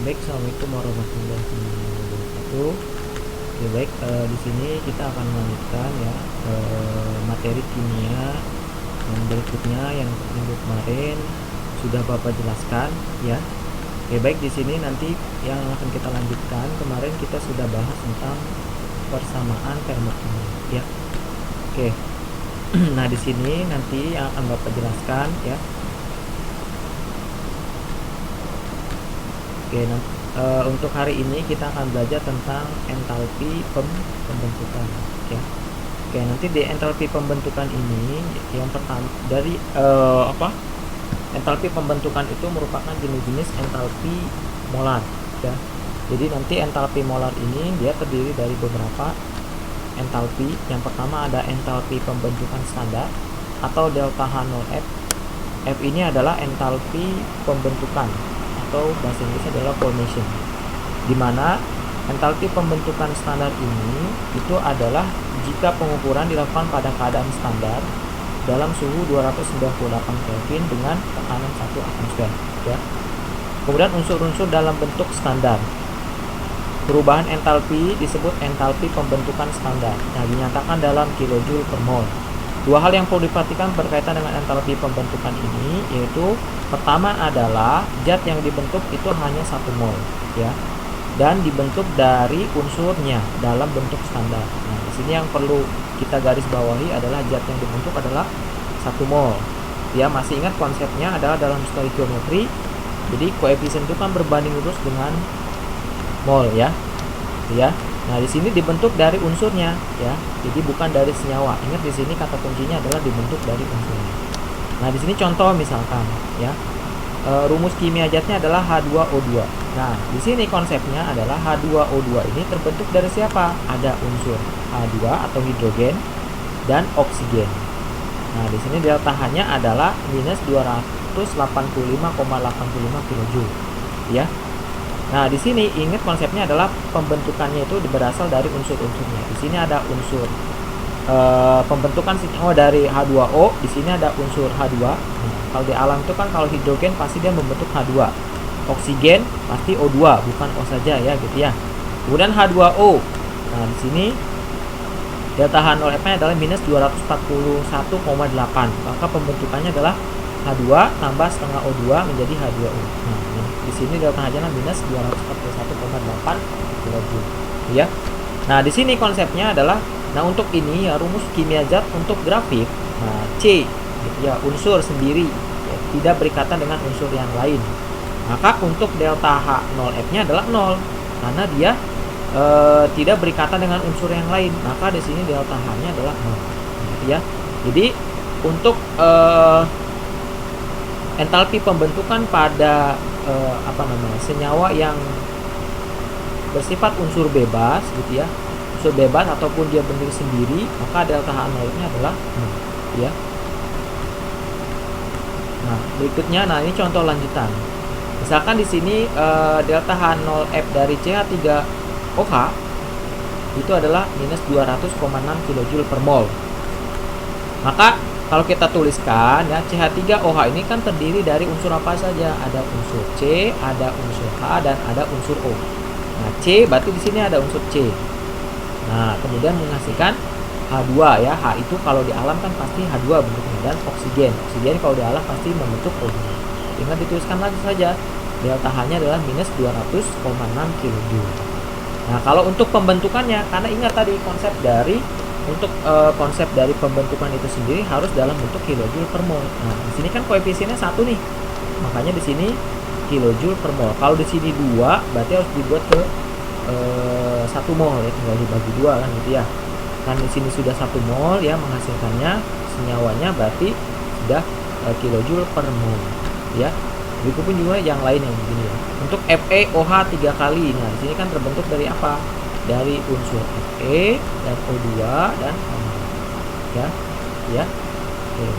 baik, assalamualaikum warahmatullahi wabarakatuh. Oke, baik, di sini kita akan melanjutkan ya materi kimia yang berikutnya yang minggu kemarin sudah Bapak jelaskan ya. Oke, baik, di sini nanti yang akan kita lanjutkan, kemarin kita sudah bahas tentang persamaan termokimia ya. Oke. Nah, di sini nanti yang akan Bapak jelaskan ya. Oke, untuk hari ini kita akan belajar tentang entalpi pembentukan ya. Oke, nanti di entalpi pembentukan ini yang pertama dari entalpi pembentukan itu merupakan jenis-jenis entalpi molar ya. Jadi nanti entalpi molar ini dia terdiri dari beberapa entalpi. Yang pertama ada entalpi pembentukan standar atau delta H0F. F ini adalah entalpi pembentukan atau bahasa Inggrisnya adalah formation, di mana entalpi pembentukan standar ini itu adalah jika pengukuran dilakukan pada keadaan standar dalam suhu 298 Kelvin dengan tekanan 1 atmosfer ya. Kemudian unsur-unsur dalam bentuk standar. Perubahan entalpi disebut entalpi pembentukan standar. Nah, dinyatakan dalam kilojoule per mol. Dua hal yang perlu diperhatikan berkaitan dengan entalpi pembentukan ini, yaitu pertama adalah zat yang dibentuk itu hanya 1 mol ya, dan dibentuk dari unsurnya dalam bentuk standar. Nah, di sini yang perlu kita garis bawahi adalah zat yang dibentuk adalah 1 mol. Ya, masih ingat konsepnya adalah dalam stoikiometri. Jadi koefisien itu kan berbanding lurus dengan mol ya. Ya. Nah, di sini dibentuk dari unsurnya ya. Jadi bukan dari senyawa. Ingat di sini kata kuncinya adalah dibentuk dari unsurnya. Nah, di sini contoh misalkan ya. Rumus kimia zatnya adalah H2O2. Nah, di sini konsepnya adalah H2O2 ini terbentuk dari siapa? Ada unsur H2 atau hidrogen dan oksigen. Nah, di sini delta H-nya adalah minus 285,85 kJ ya. Nah, di sini ingat konsepnya adalah pembentukannya itu berasal dari unsur-unsurnya. Di sini ada unsur pembentukan senyawa dari H2O, di sini ada unsur H2. Kalau di alam itu kan kalau hidrogen pasti dia membentuk H2. Oksigen pasti O2, bukan O saja ya gitu ya. Kemudian H2O. Nah, di sini delta H0F-nya adalah minus 241,8. Maka pembentukannya adalah H2 tambah setengah O2 menjadi H2O. Nah, di sini delta H-nya minus 241,8 kJ ya. Nah, di sini konsepnya adalah untuk ini ya rumus kimia zat untuk grafik. Nah, C gitu ya, unsur sendiri ya, tidak berikatan dengan unsur yang lain. Maka untuk delta H0F-nya adalah 0 karena dia tidak berikatan dengan unsur yang lain. Maka di sini delta H-nya adalah 0 gitu ya. Jadi untuk entalpi pembentukan pada senyawa yang bersifat unsur bebas gitu ya, unsur bebas ataupun dia berdiri sendiri, maka delta H0-nya adalah 0 ya. Nah, berikutnya, ini contoh lanjutan. Misalkan di sini delta H0F dari CH3OH itu adalah minus 200,6 kJ per mol. Maka kalau kita tuliskan ya, CH3OH ini kan terdiri dari unsur apa saja? Ada unsur C, ada unsur H, dan ada unsur O. Nah, C berarti di sini ada unsur C. Nah, kemudian menghasilkan H2 ya. H itu kalau di alam kan pasti H2 bentuknya, dan oksigen. Oksigen kalau di alam pasti membentuk O2. Ingat dituliskan lagi saja. Delta H-nya adalah minus 200,6 kJ. Nah, kalau untuk pembentukannya, karena ingat tadi konsep dari pembentukan itu sendiri harus dalam bentuk kilojoule per mol. Nah, di sini kan koefisiennya 1 nih. Makanya di sini kilojoule per mol. Kalau di sini 2, berarti harus dibuat ke 1 mol ya, tinggal dibagi 2 kan gitu ya. Kan di sini sudah 1 mol ya menghasilkannya senyawanya, berarti sudah kilojoule per mol ya. Begitu pun juga yang lain yang begini ya. Untuk FeOH 3 kali. Nah, di sini kan terbentuk dari apa? Dari unsur Fe dan O2 dan H ya. Oke.